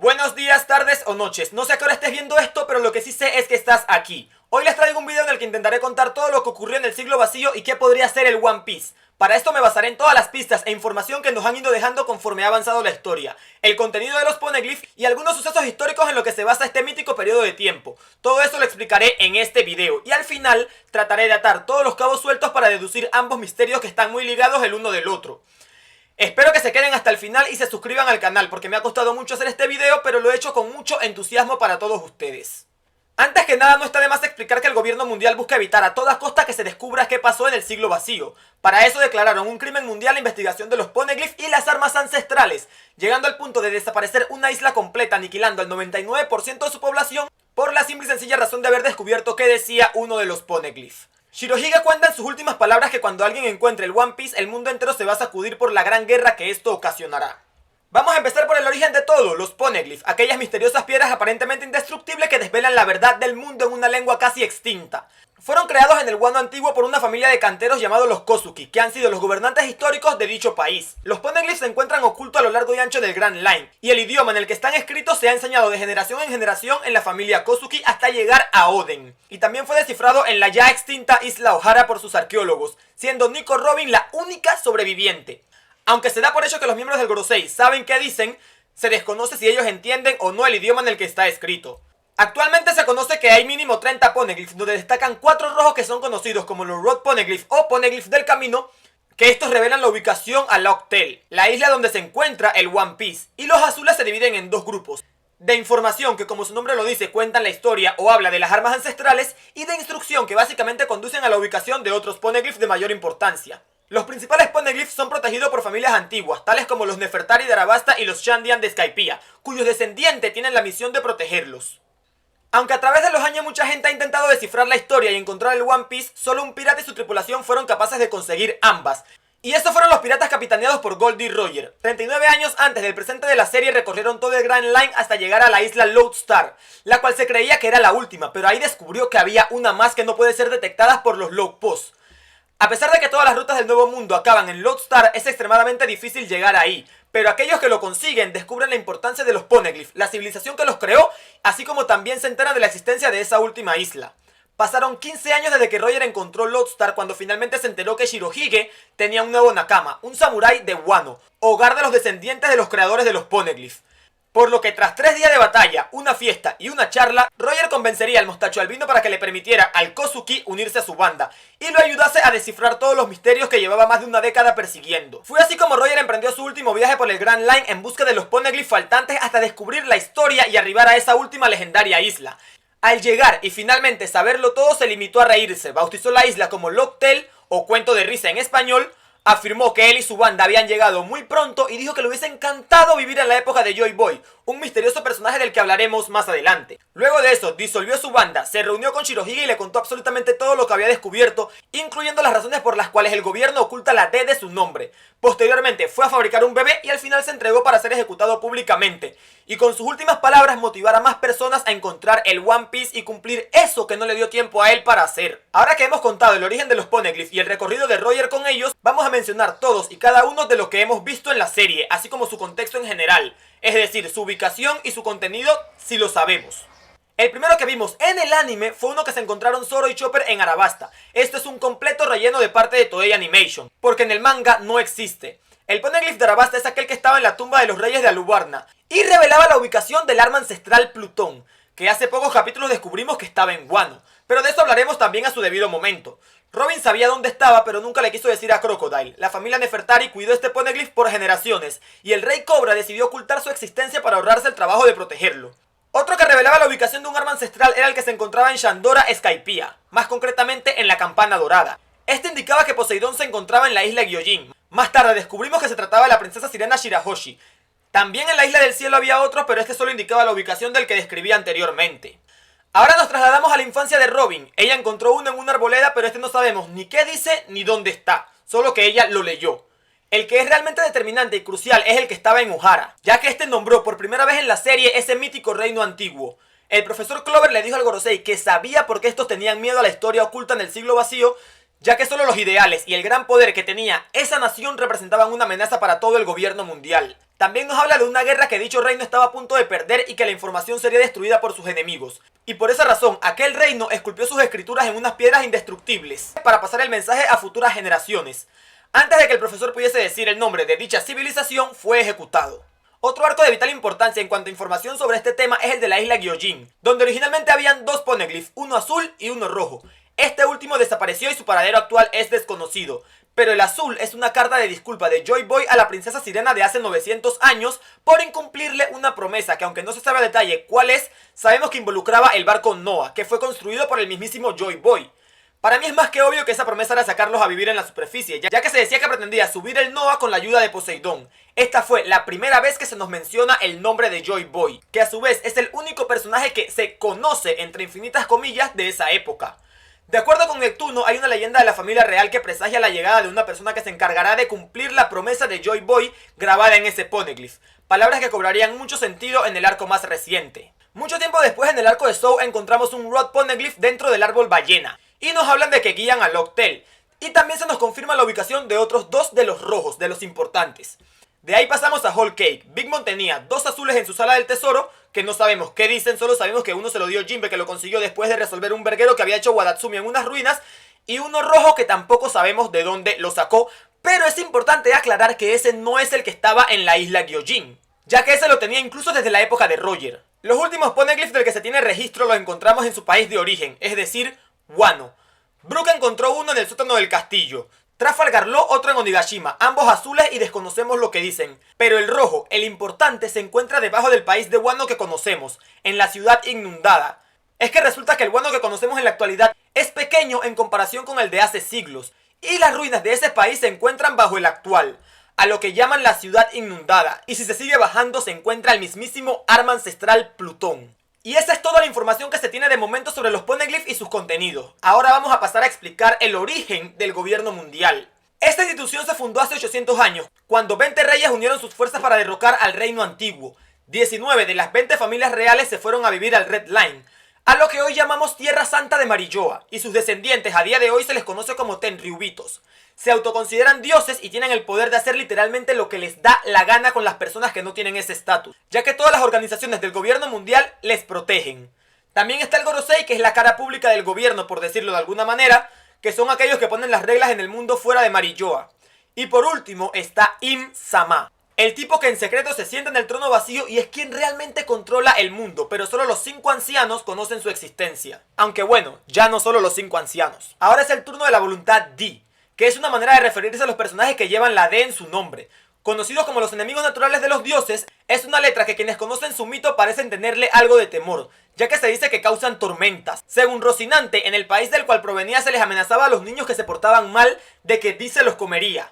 Buenos días, tardes o noches. No sé a qué hora estés viendo esto, pero lo que sí sé es que estás aquí. Hoy les traigo un video en el que intentaré contar todo lo que ocurrió en el siglo vacío y qué podría ser el One Piece. Para esto me basaré en todas las pistas e información que nos han ido dejando conforme ha avanzado la historia, el contenido de los poneglyphs y algunos sucesos históricos en lo que se basa este mítico periodo de tiempo. Todo eso lo explicaré en este video y al final trataré de atar todos los cabos sueltos para deducir ambos misterios que están muy ligados el uno del otro. Espero que se queden hasta el final y se suscriban al canal porque me ha costado mucho hacer este video, pero lo he hecho con mucho entusiasmo para todos ustedes. Antes que nada, no está de más explicar que el gobierno mundial busca evitar a toda costa que se descubra qué pasó en el siglo vacío. Para eso declararon un crimen mundial la investigación de los poneglyphs y las armas ancestrales, llegando al punto de desaparecer una isla completa, aniquilando al 99% de su población por la simple y sencilla razón de haber descubierto qué decía uno de los poneglyphs. Shirohige cuenta en sus últimas palabras que cuando alguien encuentre el One Piece, el mundo entero se va a sacudir por la gran guerra que esto ocasionará. Vamos a empezar por el origen de todo, los poneglyphs, aquellas misteriosas piedras aparentemente indestructibles que desvelan la verdad del mundo en una lengua casi extinta. Fueron creados en el Wano antiguo por una familia de canteros llamados los Kozuki, que han sido los gobernantes históricos de dicho país. Los poneglyphs se encuentran ocultos a lo largo y ancho del Grand Line, y el idioma en el que están escritos se ha enseñado de generación en generación en la familia Kozuki hasta llegar a Oden. Y también fue descifrado en la ya extinta isla Ohara por sus arqueólogos, siendo Nico Robin la única sobreviviente. Aunque se da por hecho que los miembros del Gorosei saben qué dicen, se desconoce si ellos entienden o no el idioma en el que está escrito. Actualmente se conoce que hay mínimo 30 poneglyphs, donde destacan 4 rojos que son conocidos como los Road Poneglyphs o Poneglyphs del Camino, que estos revelan la ubicación a Lock Tail, la isla donde se encuentra el One Piece, y los azules se dividen en dos grupos, de información que como su nombre lo dice cuentan la historia o habla de las armas ancestrales, y de instrucción que básicamente conducen a la ubicación de otros poneglyphs de mayor importancia. Los principales poneglyphs son protegidos por familias antiguas, tales como los Nefertari de Arabasta y los Shandian de Skypiea, cuyos descendientes tienen la misión de protegerlos. Aunque a través de los años mucha gente ha intentado descifrar la historia y encontrar el One Piece, solo un pirata y su tripulación fueron capaces de conseguir ambas. Y estos fueron los piratas capitaneados por Goldie Roger. 39 años antes del presente de la serie recorrieron todo el Grand Line hasta llegar a la isla Lodestar, la cual se creía que era la última, pero ahí descubrió que había una más que no puede ser detectada por los Log Posts. A pesar de que todas las rutas del Nuevo Mundo acaban en Lodestar, es extremadamente difícil llegar ahí, pero aquellos que lo consiguen descubren la importancia de los poneglyphs, la civilización que los creó, así como también se enteran de la existencia de esa última isla. Pasaron 15 años desde que Roger encontró Lodestar cuando finalmente se enteró que Shirohige tenía un nuevo nakama, un samurái de Wano, hogar de los descendientes de los creadores de los poneglyphs. Por lo que tras 3 días de batalla, una fiesta y una charla, Roger convencería al mostacho albino para que le permitiera al Kozuki unirse a su banda y lo ayudase a descifrar todos los misterios que llevaba más de una década persiguiendo. Fue así como Roger emprendió su último viaje por el Grand Line en busca de los poneglyphs faltantes hasta descubrir la historia y arribar a esa última legendaria isla. Al llegar y finalmente saberlo todo, se limitó a reírse, bautizó la isla como Lock Tail o Cuento de Risa en español. Afirmó que él y su banda habían llegado muy pronto y dijo que le hubiese encantado vivir en la época de Joy Boy, un misterioso personaje del que hablaremos más adelante. Luego de eso, disolvió su banda, se reunió con Shirohige y le contó absolutamente todo lo que había descubierto, incluyendo las razones por las cuales el gobierno oculta la D de su nombre. Posteriormente fue a fabricar un bebé y al final se entregó para ser ejecutado públicamente, y con sus últimas palabras motivar a más personas a encontrar el One Piece y cumplir eso que no le dio tiempo a él para hacer. Ahora que hemos contado el origen de los poneglyphs y el recorrido de Roger con ellos, vamos a mencionar todos y cada uno de lo que hemos visto en la serie, así como su contexto en general, es decir, su ubicación y su contenido si lo sabemos. El primero que vimos en el anime fue uno que se encontraron Zoro y Chopper en Arabasta. Esto es un completo relleno de parte de Toei Animation, porque en el manga no existe. El poneglyph de Arabasta es aquel que estaba en la tumba de los reyes de Alubarna y revelaba la ubicación del arma ancestral Plutón, que hace pocos capítulos descubrimos que estaba en Wano, pero de eso hablaremos también a su debido momento. Robin sabía dónde estaba, pero nunca le quiso decir a Crocodile. La familia Nefertari cuidó este poneglyph por generaciones, y el rey Cobra decidió ocultar su existencia para ahorrarse el trabajo de protegerlo. Otro que revelaba la ubicación de un arma ancestral era el que se encontraba en Shandora Skypiea, más concretamente en la Campana Dorada. Este indicaba que Poseidón se encontraba en la isla Gyojin. Más tarde descubrimos que se trataba de la princesa sirena Shirahoshi. También en la isla del cielo había otros, pero este solo indicaba la ubicación del que describí anteriormente. Ahora nos trasladamos a la infancia de Robin. Ella encontró uno en una arboleda, pero no sabemos ni qué dice ni dónde está, solo que ella lo leyó. El que es realmente determinante y crucial es el que estaba en Ohara, ya que este nombró por primera vez en la serie ese mítico reino antiguo. El profesor Clover le dijo al Gorosei que sabía por qué estos tenían miedo a la historia oculta en el siglo vacío, ya que solo los ideales y el gran poder que tenía esa nación representaban una amenaza para todo el gobierno mundial. También nos habla de una guerra que dicho reino estaba a punto de perder y que la información sería destruida por sus enemigos. Y por esa razón, aquel reino esculpió sus escrituras en unas piedras indestructibles para pasar el mensaje a futuras generaciones. Antes de que el profesor pudiese decir el nombre de dicha civilización, fue ejecutado. Otro arco de vital importancia en cuanto a información sobre este tema es el de la isla Gyojin, donde originalmente habían dos poneglyphs, uno azul y uno rojo. Este último desapareció y su paradero actual es desconocido. Pero el azul es una carta de disculpa de Joy Boy a la princesa sirena de hace 900 años por incumplirle una promesa que, aunque no se sabe a detalle cuál es, sabemos que involucraba el barco Noah, que fue construido por el mismísimo Joy Boy. Para mí es más que obvio que esa promesa era sacarlos a vivir en la superficie, ya que se decía que pretendía subir el Noah con la ayuda de Poseidón. Esta fue la primera vez que se nos menciona el nombre de Joy Boy, que a su vez es el único personaje que se conoce, entre infinitas comillas, de esa época. De acuerdo con Neptuno, hay una leyenda de la familia real que presagia la llegada de una persona que se encargará de cumplir la promesa de Joy Boy grabada en ese poneglyph. Palabras que cobrarían mucho sentido en el arco más reciente. Mucho tiempo después, en el arco de Zou, encontramos un Rod Poneglyph dentro del árbol ballena. Y nos hablan de que guían a Locktail. Y también se nos confirma la ubicación de otros dos de los rojos, de los importantes. De ahí pasamos a Whole Cake. Big Mom tenía dos azules en su sala del tesoro, que no sabemos qué dicen, solo sabemos que uno se lo dio Jinbe, que lo consiguió después de resolver un verguero que había hecho Wadatsumi en unas ruinas, y uno rojo que tampoco sabemos de dónde lo sacó, pero es importante aclarar que ese no es el que estaba en la isla Gyojin, ya que ese lo tenía incluso desde la época de Roger. Los últimos poneglyphs del que se tiene registro los encontramos en su país de origen, es decir, Wano. Brook encontró uno en el sótano del castillo. Trafalgar Law otro en Onigashima, ambos azules y desconocemos lo que dicen. Pero el rojo, el importante, se encuentra debajo del país de Wano que conocemos, en la ciudad inundada. Es que resulta que el Wano que conocemos en la actualidad es pequeño en comparación con el de hace siglos, y las ruinas de ese país se encuentran bajo el actual, a lo que llaman la ciudad inundada, y si se sigue bajando se encuentra el mismísimo arma ancestral Plutón. Y esa es toda la información que se tiene de momento sobre los poneglyphs y sus contenidos. Ahora vamos a pasar a explicar el origen del gobierno mundial. Esta institución se fundó hace 800 años, cuando 20 reyes unieron sus fuerzas para derrocar al reino antiguo. 19 de las 20 familias reales se fueron a vivir al Red Line, a lo que hoy llamamos Tierra Santa de Marilloa, y sus descendientes a día de hoy se les conoce como Tenryubitos. Se autoconsideran dioses y tienen el poder de hacer literalmente lo que les da la gana con las personas que no tienen ese estatus, ya que todas las organizaciones del gobierno mundial les protegen. También está el Gorosei, que es la cara pública del gobierno, por decirlo de alguna manera, que son aquellos que ponen las reglas en el mundo fuera de Marilloa. Y por último está Im-sama, el tipo que en secreto se sienta en el trono vacío y es quien realmente controla el mundo, pero solo los 5 ancianos conocen su existencia. Aunque bueno, ya no solo los 5 ancianos. Ahora es el turno de la voluntad D, que es una manera de referirse a los personajes que llevan la D en su nombre. Conocidos como los enemigos naturales de los dioses, es una letra que quienes conocen su mito parecen tenerle algo de temor, ya que se dice que causan tormentas. Según Rocinante, en el país del cual provenía se les amenazaba a los niños que se portaban mal de que D se los comería.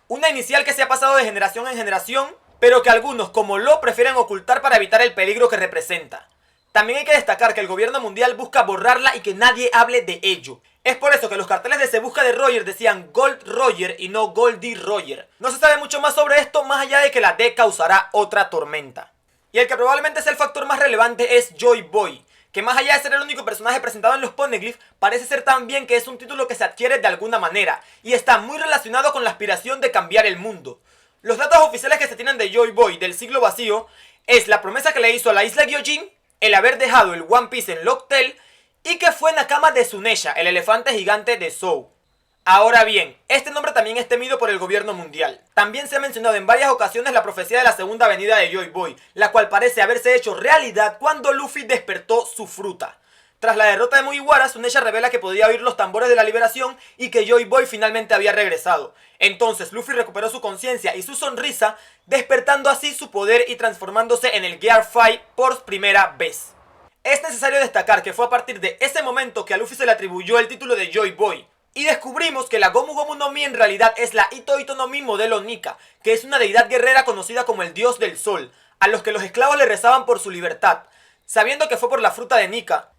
Una inicial que se ha pasado de generación en generación, pero que algunos, como Lo, prefieren ocultar para evitar el peligro que representa. También hay que destacar que el gobierno mundial busca borrarla y que nadie hable de ello. Es por eso que los carteles de Se Busca de Roger decían Gold Roger y no Goldie Roger. No se sabe mucho más sobre esto, más allá de que la D causará otra tormenta. Y el que probablemente sea el factor más relevante es Joy Boy, que más allá de ser el único personaje presentado en los poneglyphs, parece ser también que es un título que se adquiere de alguna manera, y está muy relacionado con la aspiración de cambiar el mundo. Los datos oficiales que se tienen de Joy Boy del siglo vacío es la promesa que le hizo a la isla Gyojin, el haber dejado el One Piece en Locktail, y que fue Nakama de Tsunesha, el elefante gigante de Zou. Ahora bien, este nombre también es temido por el gobierno mundial. También se ha mencionado en varias ocasiones la profecía de la segunda venida de Joy Boy, la cual parece haberse hecho realidad cuando Luffy despertó su fruta. Tras la derrota de Mugiwara, Tsunesha revela que podía oír los tambores de la liberación y que Joy Boy finalmente había regresado. Entonces Luffy recuperó su conciencia y su sonrisa, despertando así su poder y transformándose en el Gear 5 por primera vez. Es necesario destacar que fue a partir de ese momento que a Luffy se le atribuyó el título de Joy Boy. Y descubrimos que la Gomu Gomu no Mi en realidad es la Ito Ito no Mi modelo Nika, que es una deidad guerrera conocida como el dios del sol, a los que los esclavos le rezaban por su libertad. Sabiendo que fue por la fruta de Nika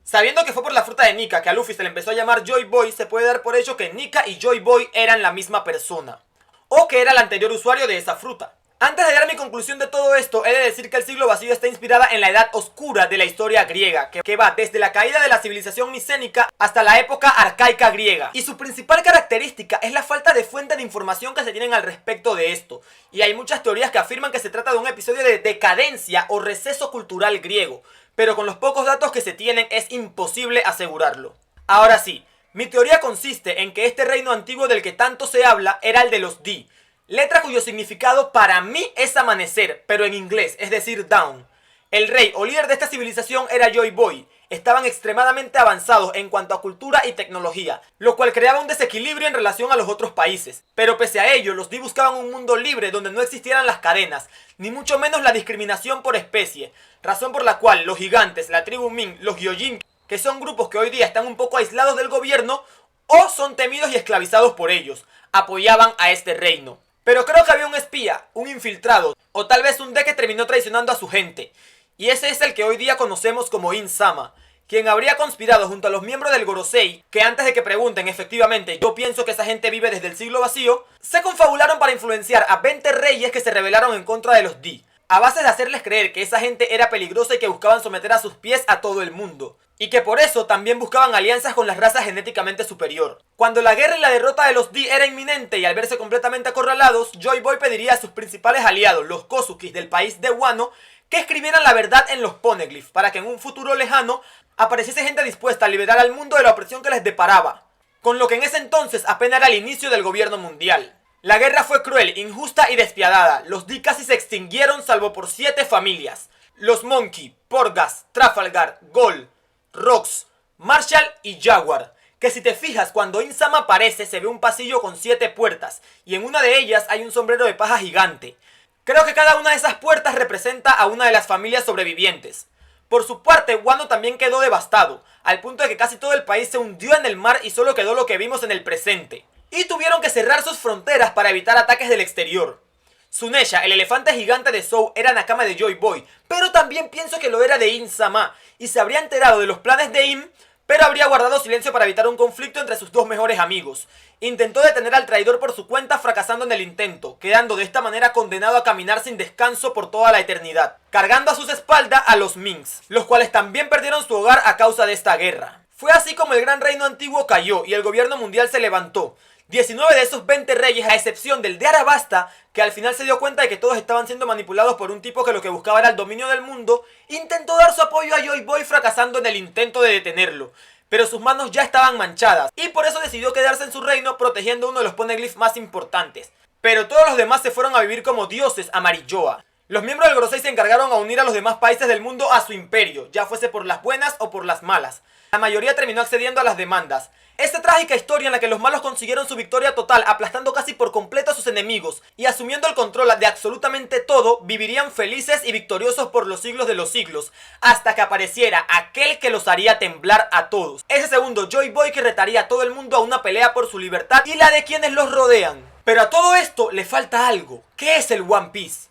que a Luffy se le empezó a llamar Joy Boy, se puede dar por hecho que Nika y Joy Boy eran la misma persona, o que era el anterior usuario de esa fruta. Antes de dar mi conclusión de todo esto, he de decir que el siglo vacío está inspirada en la edad oscura de la historia griega, que va desde la caída de la civilización micénica hasta la época arcaica griega. Y su principal característica es la falta de fuente de información que se tienen al respecto de esto. Y hay muchas teorías que afirman que se trata de un episodio de decadencia o receso cultural griego, pero con los pocos datos que se tienen es imposible asegurarlo. Ahora sí, mi teoría consiste en que este reino antiguo del que tanto se habla era el de los Di, letra cuyo significado para mí es amanecer, pero en inglés, es decir, dawn. El rey o líder de esta civilización era Joy Boy. Estaban extremadamente avanzados en cuanto a cultura y tecnología, lo cual creaba un desequilibrio en relación a los otros países. Pero pese a ello, los Di buscaban un mundo libre donde no existieran las cadenas, ni mucho menos la discriminación por especie, razón por la cual los gigantes, la tribu Ming, los Gyojin, que son grupos que hoy día están un poco aislados del gobierno, o son temidos y esclavizados por ellos, apoyaban a este reino. Pero creo que había un espía, un infiltrado, o tal vez un D que terminó traicionando a su gente. Y ese es el que hoy día conocemos como In-Sama, quien habría conspirado junto a los miembros del Gorosei, que antes de que pregunten efectivamente, yo pienso que esa gente vive desde el siglo vacío, se confabularon para influenciar a 20 reyes que se rebelaron en contra de los Di, a base de hacerles creer que esa gente era peligrosa y que buscaban someter a sus pies a todo el mundo. Y que por eso también buscaban alianzas con las razas genéticamente superior. Cuando la guerra y la derrota de los Di era inminente y al verse completamente acorralados, Joy Boy pediría a sus principales aliados, los Kozukis del país de Wano, que escribieran la verdad en los poneglyphs, para que en un futuro lejano apareciese gente dispuesta a liberar al mundo de la opresión que les deparaba, con lo que en ese entonces apenas era el inicio del gobierno mundial. La guerra fue cruel, injusta y despiadada. Los Di casi se extinguieron salvo por 7 familias: los Monkey, Porgas, Trafalgar, Gol, Rox, Marshall y Jaguar, que si te fijas cuando In-Sama aparece se ve un pasillo con 7 puertas y en una de ellas hay un sombrero de paja gigante. Creo que cada una de esas puertas representa a una de las familias sobrevivientes. Por su parte, Wano también quedó devastado, al punto de que casi todo el país se hundió en el mar y solo quedó lo que vimos en el presente. Y tuvieron que cerrar sus fronteras para evitar ataques del exterior. Tsunesha, el elefante gigante de Zou, era Nakama de Joy Boy, pero también pienso que lo era de In-Sama, y se habría enterado de los planes de In, pero habría guardado silencio para evitar un conflicto entre sus dos mejores amigos. Intentó detener al traidor por su cuenta, fracasando en el intento, quedando de esta manera condenado a caminar sin descanso por toda la eternidad, cargando a sus espaldas a los Mings, los cuales también perdieron su hogar a causa de esta guerra. Fue así como el gran reino antiguo cayó y el gobierno mundial se levantó. 19 de esos 20 reyes, a excepción del de Arabasta, que al final se dio cuenta de que todos estaban siendo manipulados por un tipo que lo que buscaba era el dominio del mundo, intentó dar su apoyo a Joy Boy, fracasando en el intento de detenerlo. Pero sus manos ya estaban manchadas, y por eso decidió quedarse en su reino protegiendo uno de los poneglyphs más importantes. Pero todos los demás se fueron a vivir como dioses a Marilloa. Los miembros del Gorosei se encargaron a unir a los demás países del mundo a su imperio, ya fuese por las buenas o por las malas. La mayoría terminó accediendo a las demandas. Esta trágica historia en la que los malos consiguieron su victoria total, aplastando casi por completo a sus enemigos y asumiendo el control de absolutamente todo, vivirían felices y victoriosos por los siglos de los siglos, hasta que apareciera aquel que los haría temblar a todos. Ese segundo Joy Boy que retaría a todo el mundo a una pelea por su libertad y la de quienes los rodean. Pero a todo esto le falta algo. ¿Qué es el One Piece?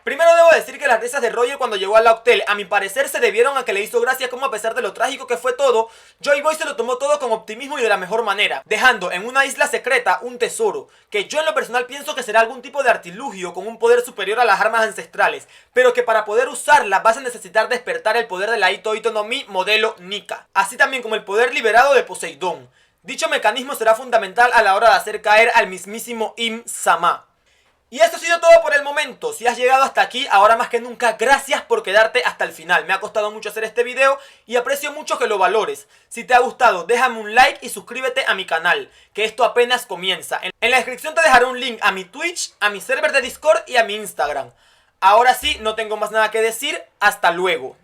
Primero debo decir que las risas de Roger cuando llegó al hotel, a mi parecer se debieron a que le hizo gracia como, a pesar de lo trágico que fue todo, Joy Boy se lo tomó todo con optimismo y de la mejor manera, dejando en una isla secreta un tesoro, que yo en lo personal pienso que será algún tipo de artilugio con un poder superior a las armas ancestrales, pero que para poder usarla vas a necesitar despertar el poder de la Ito Ito no Mi modelo Nika, así también como el poder liberado de Poseidón. Dicho mecanismo será fundamental a la hora de hacer caer al mismísimo In-Sama. Y esto ha sido todo por el momento. Si has llegado hasta aquí, ahora más que nunca, gracias por quedarte hasta el final. Me ha costado mucho hacer este video y aprecio mucho que lo valores. Si te ha gustado, déjame un like y suscríbete a mi canal, que esto apenas comienza. En la descripción te dejaré un link a mi Twitch, a mi server de Discord y a mi Instagram. Ahora sí, no tengo más nada que decir. Hasta luego.